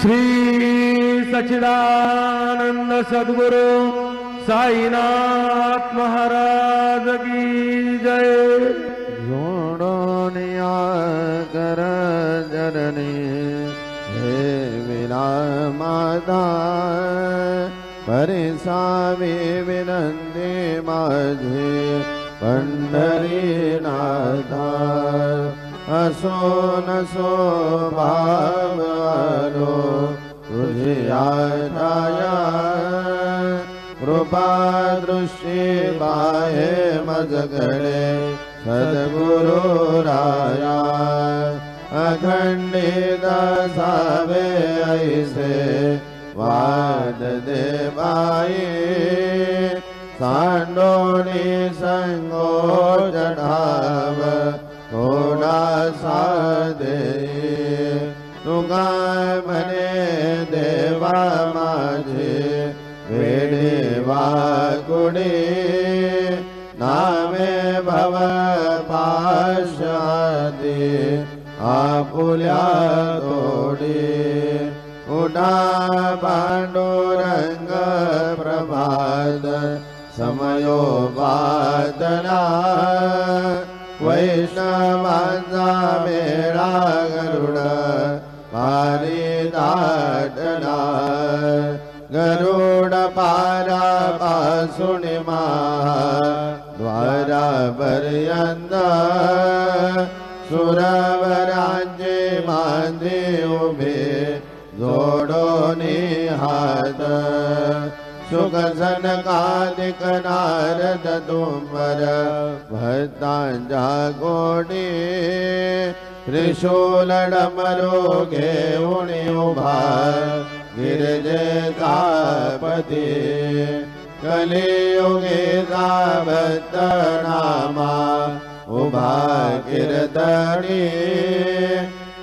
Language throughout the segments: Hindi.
श्री सच्चिदानंद सद्गुरु साईनाथ महाराज की जय। जोड़ो निया कर जननी हे विना माता परिसावी विनंती माझी पंढरीनाथा असो नसो भाव आलो तुझ्या छाया कृपा दृष्टी बाहे मजगडे सद्गुरु राया अखंडित सावे ऐसे वाद देवाई सांडोनी संगो चढ़ाव थोड़ा साधे तुगा मने देवा माझे वेडे वाकुडे नामे भव पाशादे आपुल्या तोडे उडा पांडुरंग प्रभात समयो वादना वैष्णवांचा मेळा गरुड पारी दाटना गरुड पारा पासून द्वारा पर्यंत सुरवरांचे मांदे उभे जोडोनी हात सुख सनकादिक नारद तुंबर भक्तांच्या गोडी त्रिशूल डमरू घेऊन उभा गिरजेचा पती कलियुगीचा भक्त नामा उभा कीर्तनी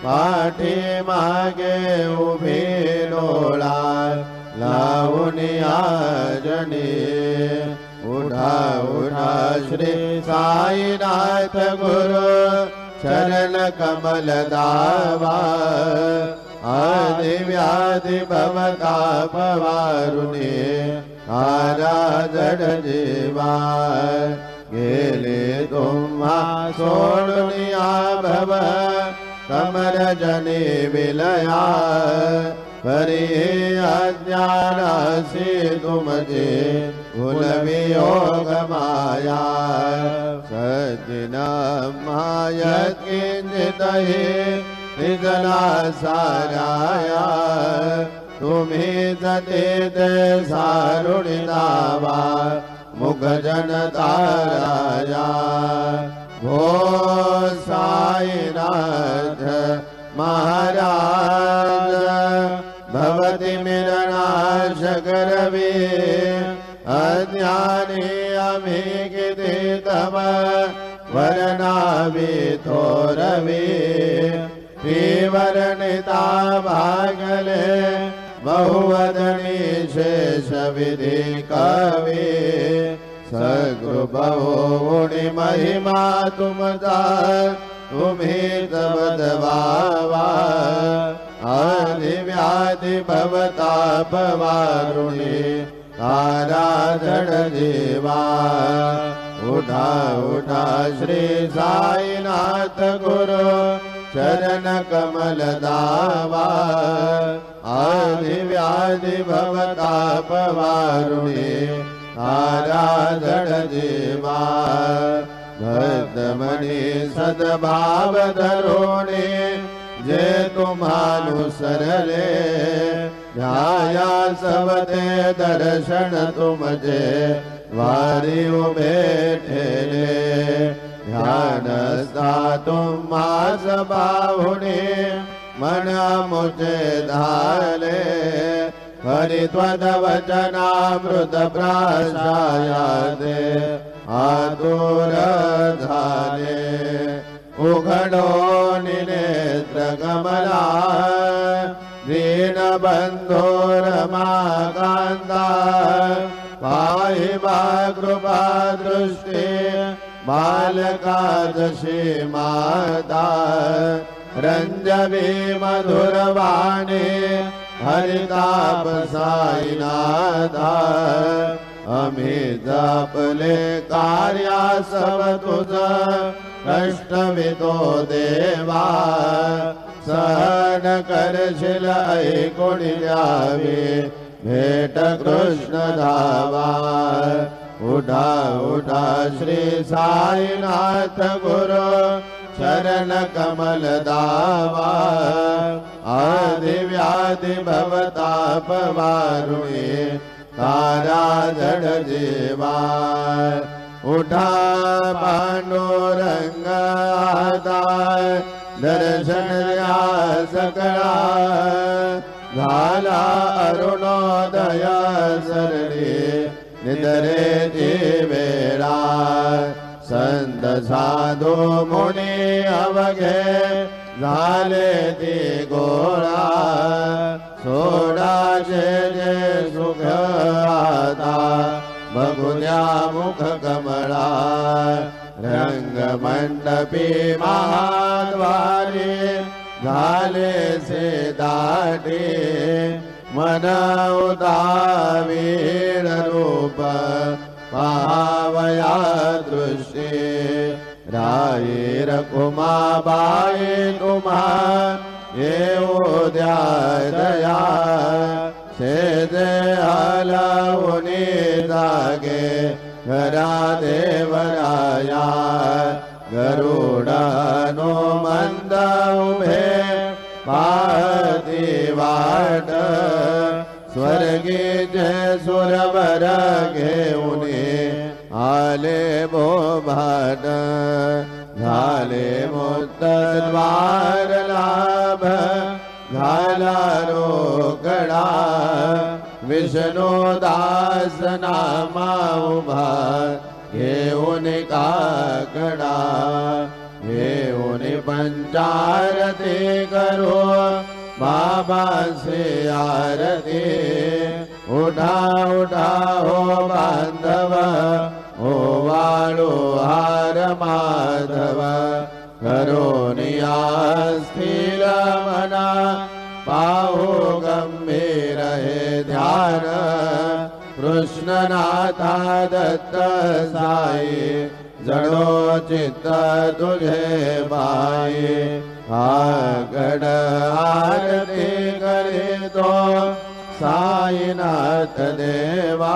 पाठी मागे उभी डोळा लावून आजनी उठा उठा श्री साईनाथ गुरु चरण कमल दावा आदि व्याधि भवताप वारुणे आराधड जीवा गेले तुम्हा सोडुनिया भव कमर जने विलया परी अज्ञानासी तुमजे कुलवियोग माया सज्जना मायत किंचित निजला साराया तुम्ही जते ते सारुणी दावा मुख जन ताराया भो साईनाथ महाराज भवति मिलनाश करवे अज्ञानी अमी गिते तम वरनावे थोरवे वर्णिता भागले बहुवदनी शेष विधि कवे सगुरु बहुनि महिमा तुमता तुम्ही तबद वावा आदि व्याधि भवताप वारुणे आराधन देवा उठा उठा श्री साईनाथ गुरु चरण कमल दावा आदि व्याधि भवताप वारुणे आराधन देवा भक्तमणि सद्भाव धरोणे जे तुम्हानुसरले ध्याया सबते दर्शन तुमजे वारी उभे ठेले ध्यानस्था तुम्हा सबाहुणे मन मुझे धाले परित्वद वचनामृत प्राशायादे आतुर धाले उघडो नेत्र कमला दीन बंधोर माकांता पाहि मा कृपा दृष्टी बालका जशी माता रंजवी मधुरवाणी हरिताप साईनाथा आम्ही जपले कार्या सब तुझ कष्टवितो देवा सहन करशील ऐकुणी द्यावी भेट कृष्ण धावा उठा उठा श्री साईनाथ गुरु शरण कमल दावा आदि व्याधि भवताप वारुणे तारा जड जीवा उठा पांडुरंग आधार दर्शन द्या सकळा झाला अरुणोदय सरणी निद्रेची वेळा संत साधू मुनी अवघे झाले ती गोळा सोडाचे जे सुख आता बघू द्या मुख कमळा रंग मंडपी महाद्वारी झाले से दाटी मन उदावीर रूप पाहावया दृष्टी राई रकुमाबाई तुम्हा येऊ द्या दया शेजे हलवुनी जागे घरा देवराया गरुडनो मंद उभे पाहती वाट स्वर्गी जय सुरवर घेऊने आले बोभाट झाले मुक्तद्वार लाभ झाला रोकडा विष्णू दास नामा उभा घेऊन काकडा घेऊन पंचारती करो बाबा से आरती उठा उठा हो बांधव हो वाळू हार माधव करोनिया स्थिर मना पाहू गंभीर हे ध्यान कृष्णनाथा दत्त साई जडो चित्त तुझे बाई आगड आरती करे तो साईनाथ देवा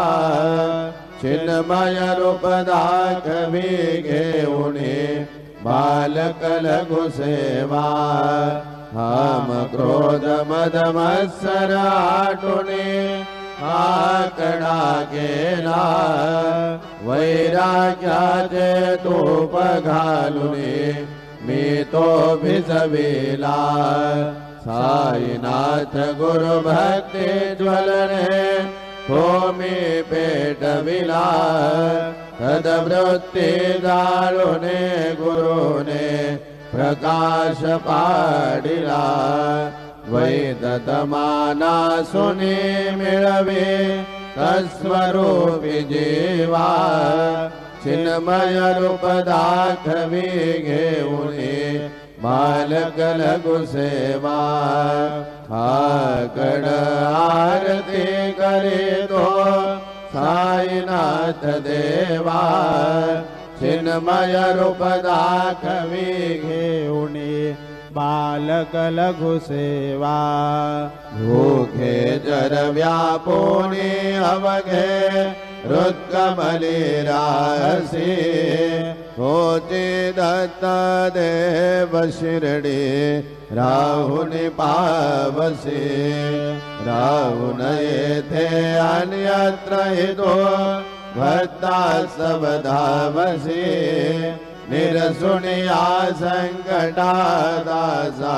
चिन्मय रूप दाखवी घेऊने बालक लघु सेवा हम क्रोध मद मत्सर आटुने आकडा केला वैराग्याचे तूप घालुने मी तो भिजविला साईनाथ गुरु भक्ती ज्वलने तो मी पेटविला तदवृत्ती जाळुने गुरुने प्रकाश पाडिला वैदतमाना सुनी मिळवे तस्वरूपी जीवा चिन्मय रूप दाखवी घेऊने बालक लघु सेवा आकड आरती करे तो साईनाथ देवा चिन्मय रूप दाखवी घेऊने बालक लघु सेवा भूखे जर व्यापोने अवघे रुद्गमली रासी होते दत्त देव शिरडी राहुनी पावसे राहुन येथे अन्यत्र हितो भक्ता सब धावसे निरसुनिया संकटा दासा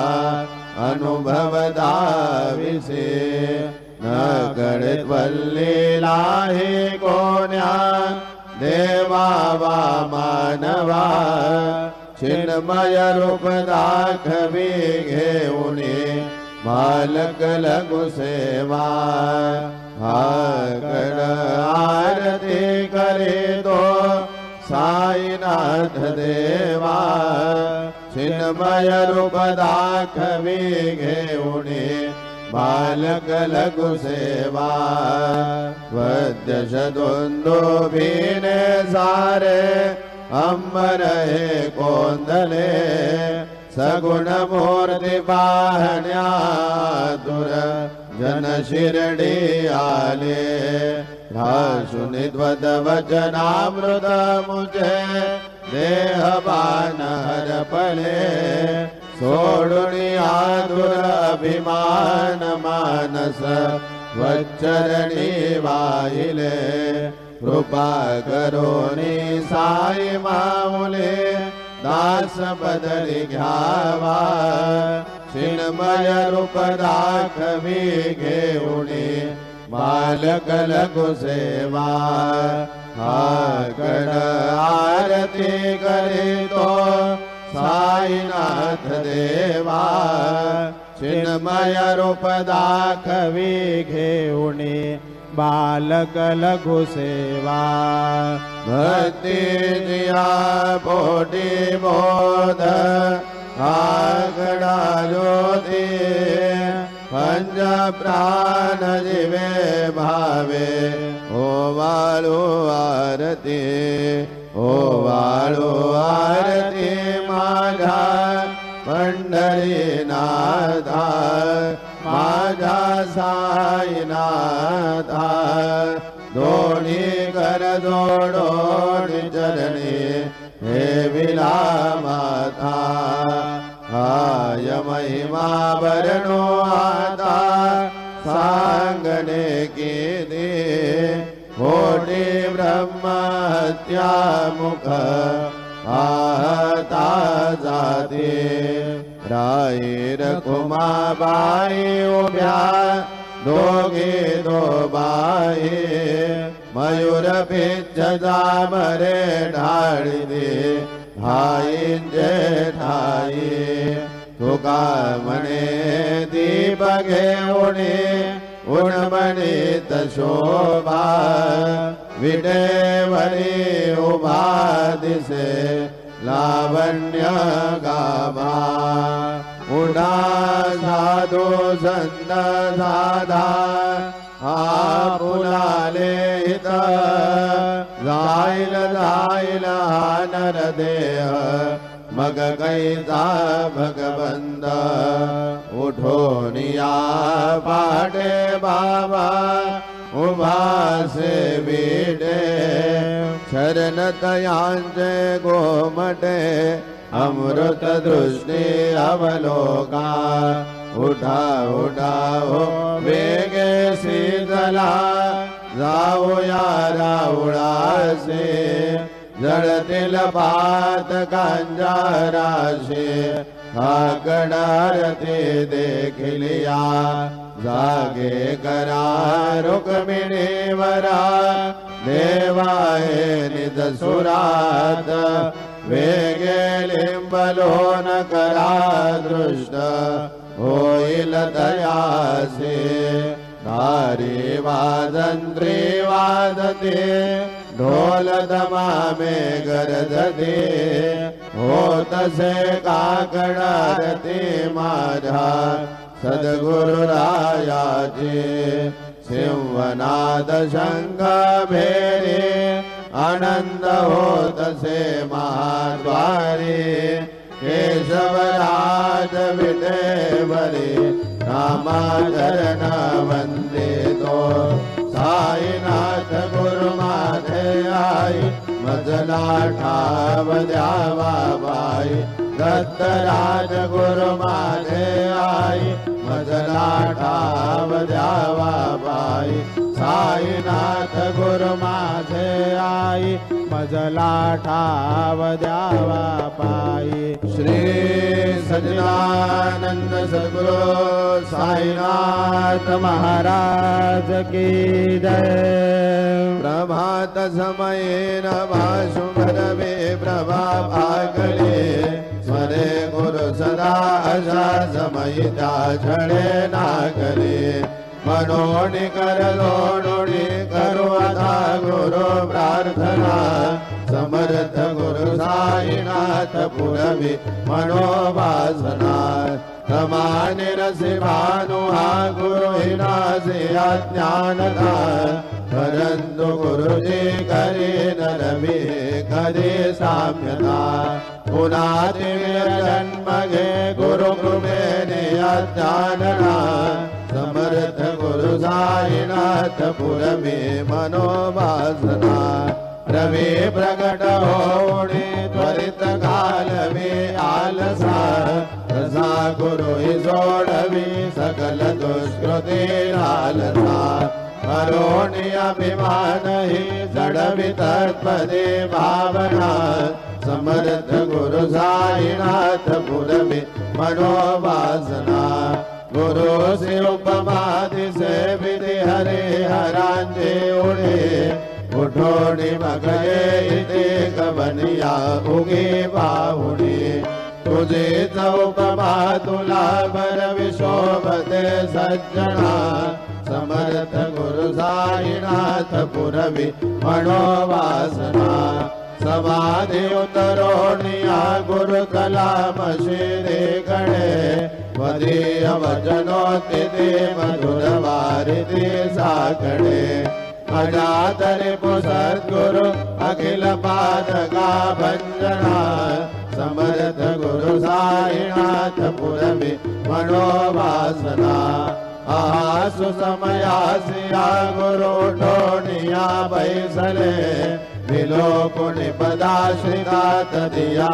अनुभव दाविसे न गणित वल्लीला हे कोण्या देवा वा मानवा चिन्मय रूप दाखवी घेऊने बालक लघु सेवा आकड आरती करे तो साईनाथ देवा चिन्मय रूप दाखवी घेऊने बालक लघु सेवा वद्य शदुन्दुभीने सारे अंबर हे कोंदले सगुण मूर्ति बाहन्यातुर जन शिरडी आले सुनिध्वत वचनामृत मुझे देहबान हर पले सोडुनि आधुर अभिमान मानस वच्चरणी वाहिले कृपा करोनि साई मामुले दास बदली घ्यावा चिन्मय रूप दाखवी घेऊणी बालक लघु सेवा कण आरती करीतो साईनाथ देवा चिन्मय रूप दाखवी घेऊणी बालक लघु सेवा भक्ति जिया पोटी बोध आगड़ा ज्योति पंच प्राण जीवे भावे ओ वालो आरती माझा पंढरीनाथा माझा साईनाथा दोन्ही कर जोडोनि चरणी हे विला माता आय महिमा बरनो आता सांगने की दे होटी ब्रह्म हत्या मुख आहता जाते राई रखुमाबाई उभ्या दोघे दो बाई मयूर पिच्छदा मरे ढाळी दे ठाईंजे ठाई तुका म्हणे दीप घेऊणे उन्मणित शोभा विडेवरी उभा दिसे लावण्य गाभा उडा साधू संत साधा आपुलाले हित जाईल हा नरदेह मग कैसा भगवंत उठोनिया पाटे बाबा उभा से बीडे शरण तयांचे गोमटे अमृत दृष्टि अवलोका उठा उठा हो वेगे शीतला जाऊया राऊळासे जळतील पात कांजाराशे आगडारती देखिलिया जागे करा रुक्मिणीवरा देवाये निज सुरात वेगे लिंबलोन करा दृष्ट होईल दयासे नारी वादंत्री वादते ढोल दमामे गरजते होतसे काकडारती माझा सद्गुरुरायाचे सिंहनाद शंख भेरे आनंद होतसे महाद्वारे केशवराज विटेवरे रामाचरण वंदे तो साईनाथ गुरु माथे आई मजला ठाव द्यावा बाई दत्तराज गुरु माथे आई मजला ठाव द्यावा बाई साईनाथ गुरु माथे आई मजला ठाव द्यावा पाई श्री सच्चिदानंद सद्गुरु साईनाथ महाराज की जय। प्रभात समये नभा शुभरवे प्रभा भागले स्वरे गुरु सदा अशा समयिता झळे नागले मनोनि कर लोडोनि करो अथा गुरु प्रार्थना समर्थ गुरु साईनाथ पुरवी मनोवासना समानि रसि भानुहा गुरु हिनासि अज्ञान था परंतु गुरु जी करे नरमी कदे साम्यता पुनाति जन्म गे गुरु कृपेने अज्ञानना समर्थ गुरु साईनाथ पुरमे मनोवासना रवि प्रकट होणे त्वरित काल में आलसा रसा गुरु सोडवी सकल दुष्कृति लालसा करोणि अभिमान ही जड़वि तत्पदे भावना समर्थ गुरु साईनाथ पुरमे मनोवासना गुरु से उपमा दिसे विधि हरे हरांजे उड़े उठोड़ी मगये देख बनिया उगे बाहुड़ी तुझे उपमा तुला बर विशोभते सज्जना समर्थ गुरु साईनाथ पुरवी मनोवासना समाधि उतरोणिया गुरु कलाम श्री गणे वदीय वचनोति दे मधुर वारिदि साकणे अजातरि सद्गुरु अखिल पादका भंजना समर्थ गुरु साईनाथ पुरमे मनोवासना आसु समयासिया गुरु टोनिया बैसले विलोकुनि पदाश्रिता तदिया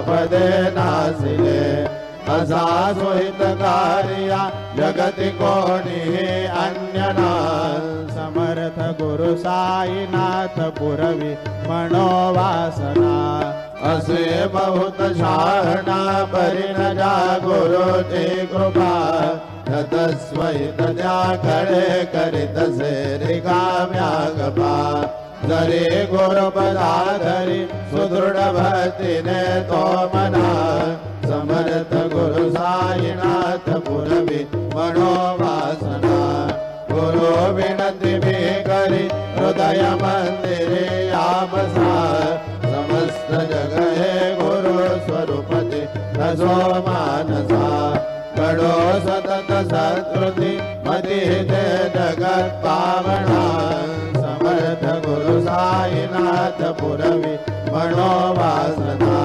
पदे नासिले असासु हितकारिया जगति कोणि अन्यना समर्थ गुरु साईनाथ पुरवी मनोवासना असे बहुत शाहना परिण जा गुरु जी कृपा तस्वैत त्या खड़े करित से रिकाम्यागपा धरे गुरु पदाधरि सुदृढ़ भक्ति ने तो मना समर्थ गुरु साईनाथ पुरवी मनोवासना गुरु विनति भी करी हृदय मंदिरे आमसा समस्त जगहे गुरु स्वरूपति रसो मानसा गणो सतत सत्कृति मति दे जगत पावना समर्थ गुरु साईनाथ पुरवी मनोवासना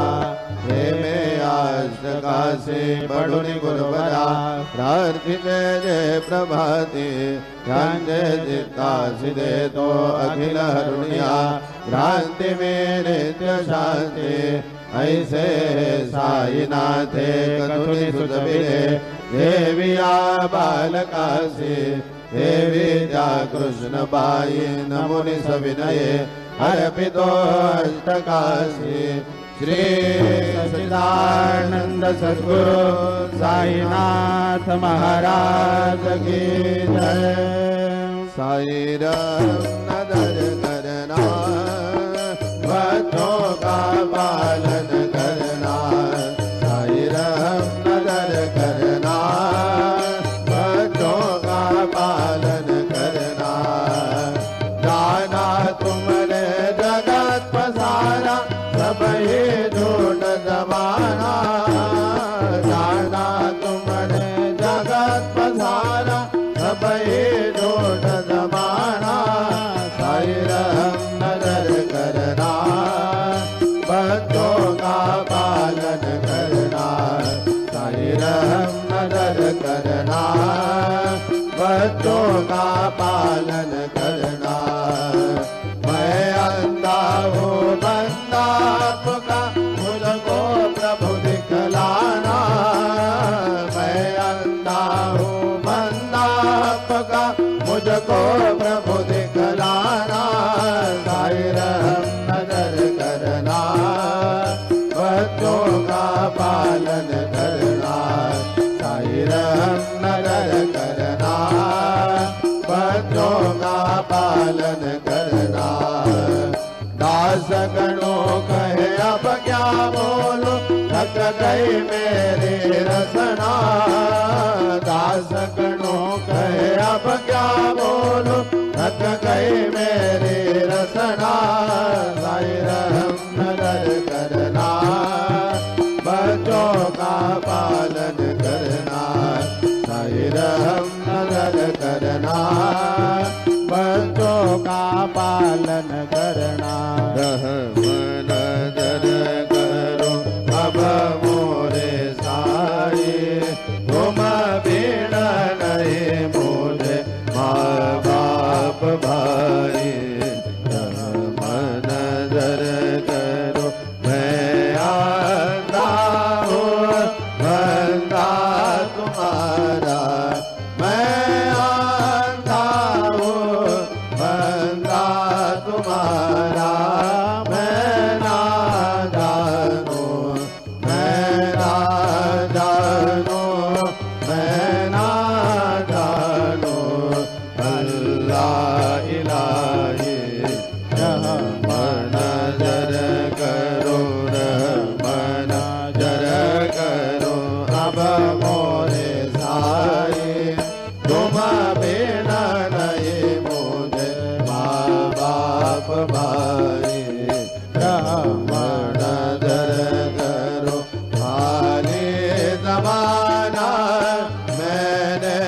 काशी बड़ुनि गुरुवरा प्रार्थित जय प्रभाति ध्यान चित्ता सिदे तो अखिल हरुणिया भ्रांति में नित्य शांति ऐसे साईनाथे कथुनि सुतविरे देविया बालकाशी देवी जा कृष्ण बाई नमुनि सविनये अर्पितो अष्टकाशी श्री सच्चिदानंद सद्गुरु साईनाथ महाराज की जय। साई राम नदर करना भक्तों का पालन करना साई राम नदर करना भक्तों का पालन करना जाना तुमने जगत पसारा सब ही झूठ जमाना जाना तुमने जगत पसारा सब ही झूठ जमाना साई राम नजर करना बच्चों का पालन करना साई राम नजर करना बच्चों का पालन करना मैं अंधा हूँ बंदा आपका मुझको प्रभु दिखलाना मैं अंधा हूँ बंदा आपका मुझको प्रभु दिखलाना साई राम नजर करना बच्चों का पालन करना साई राम नजर करना बच्चों का पालन करना दास गणों कहे अब क्या बोलो थक गई मेरी रसना दास गणों कहे अब क्या बोलो थक गई मेरी रसना साई राम नजर करना बच्चों का पालन करना माँ बाप भाई मन दर करो मैं अंधा हूँ बंदा तुम्हारा मैं अंधा हूँ बंदा तुम्हारा मैं ना जानूं मैं ना जानूं मैं ना जानूं अल्लाह इलाही रहमन नजर करो रहमन नजर करो अब मोरे साई तुम बिना नहीं मुझे माँ बाप भाई रहमन नजर करो खाली जमाना मैंने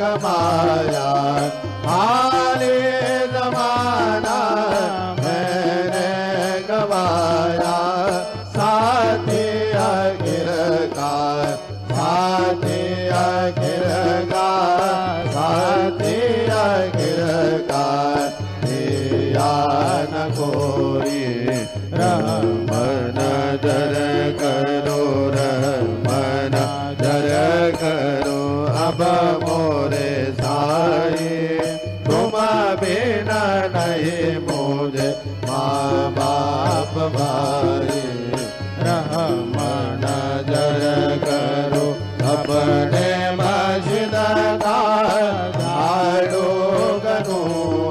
कमाया खाली जमाना मैंने गवाया साथी आखिर का साथी आखिर का साथी आखिर का दिया न कोई रहमन नजर करो रहमन नजर करो अब मोरे साई तुम बिना नहीं मुझे माँ बाप भाई रहमन नजर करो अपने मस्जिद का झाड़ू गनू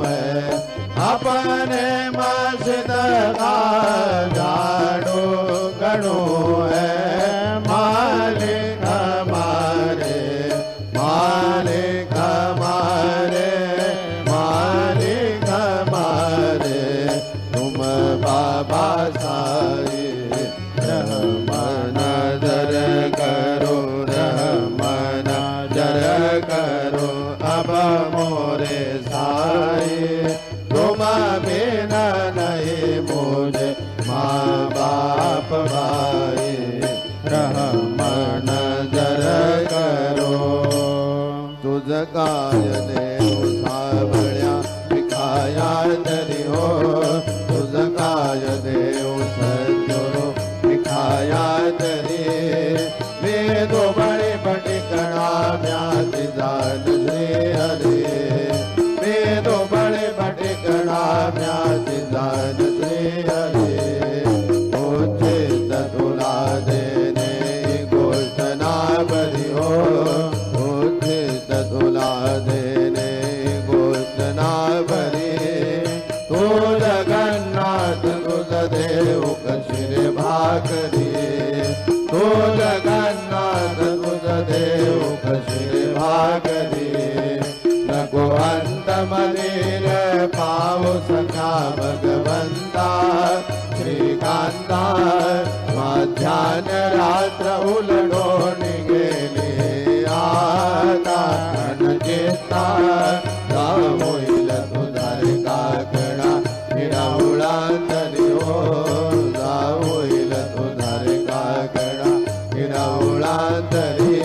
है अपने मस्जिद का झाड़ू गनू है मालिक हमारे मालिक हमारे मालिक हमारे तुम बाबा साई रहमन नजर करो रहमन नजर करो अब मोरे साई तुम बिना नहीं मुझे माँ बाप भाई रहमन नजर करो तुझ काय देव सावळ्या विखाया तरी हो तुझ काय देव सद्गुरु विखाया तरी वेदो बळे पटिकणा म्याति जान श्री हरे वेदो बळे पटिकणा म्याति जान श्री हरे उचित तुला देने गोष्ट ना बरी हो उचित तुला देने गोष्ट ना बरी तू जगन्नाथ तुझ देव कशिर भाकरी तू जगन्नाथ तुझ देव कशिर भाकरी नको अंत मंदिर पाव सखा भगवंता श्रीकांता मध्यान रात्र उलडून गेली आता चेता होईल तुझार काकडा हिरावळांतरी हो होईल तुझार काकडा हिरावळांतरी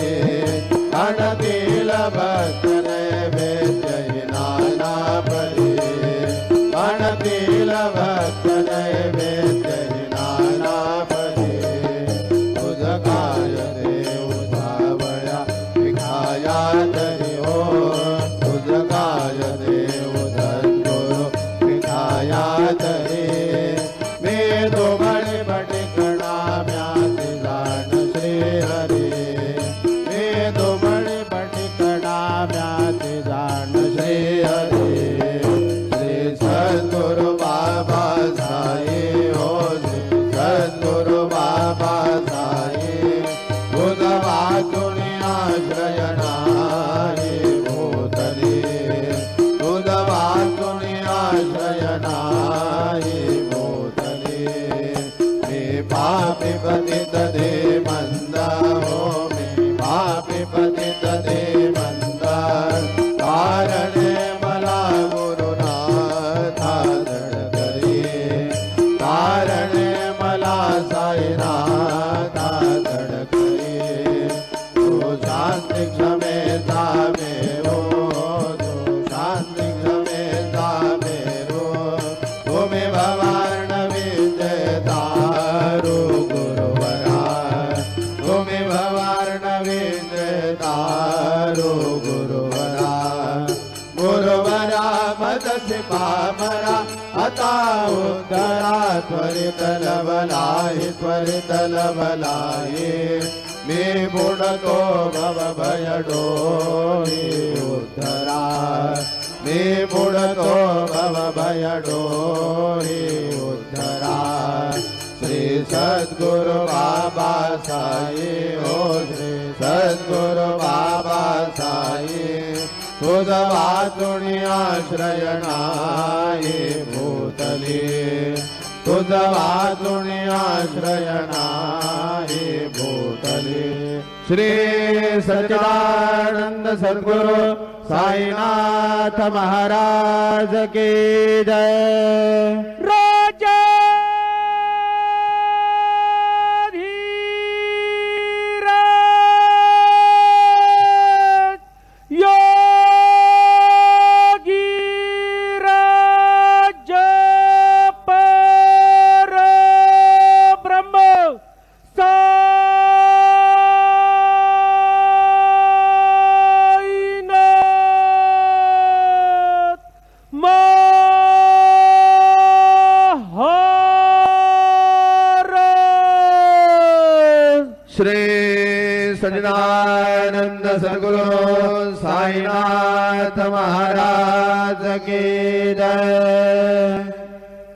अणतील भक्तन वेद्य नाना परी अणतील भक्तन वेद्य नाना परी तुझ काय देव सावळ्या विखाया तरी हो तुझ काय देव सद्गुरु विखाया तरी वेदो बळे पटिकणा म्याति जान श्री हरे वेदो बळे पटिकणा म्याति जान श्री हरे श्री सद्गुरु बाबा साई हो श्री सद्गुरु बाबा साई तुझ वाचुनी आश्रय नाही भूतली तुझ वाचुनी आश्रय नाही भूतली मी पापी पतित दे मंदा हो मी पापी पतित दे मंदा कारणे दासी पामरा आता उद्धरा त्वरित लवलाही त्वरित लवलाही मी बुडतो भव भयडोही उद्धरा मी बुडतो भव भयडोही उद्धरा श्री सद्गुरु बाबा साई हो श्री सद्गुरु बाबा साई तुझ वाचुणी आश्रय नाही भूतली तुझ वाचुणी आश्रय नाही भूतली श्री सच्चिदानंद सद्गुरु साईनाथ महाराज की जय। श्री सच्चिदानंद सद्गुरु साईनाथ महाराज की जय।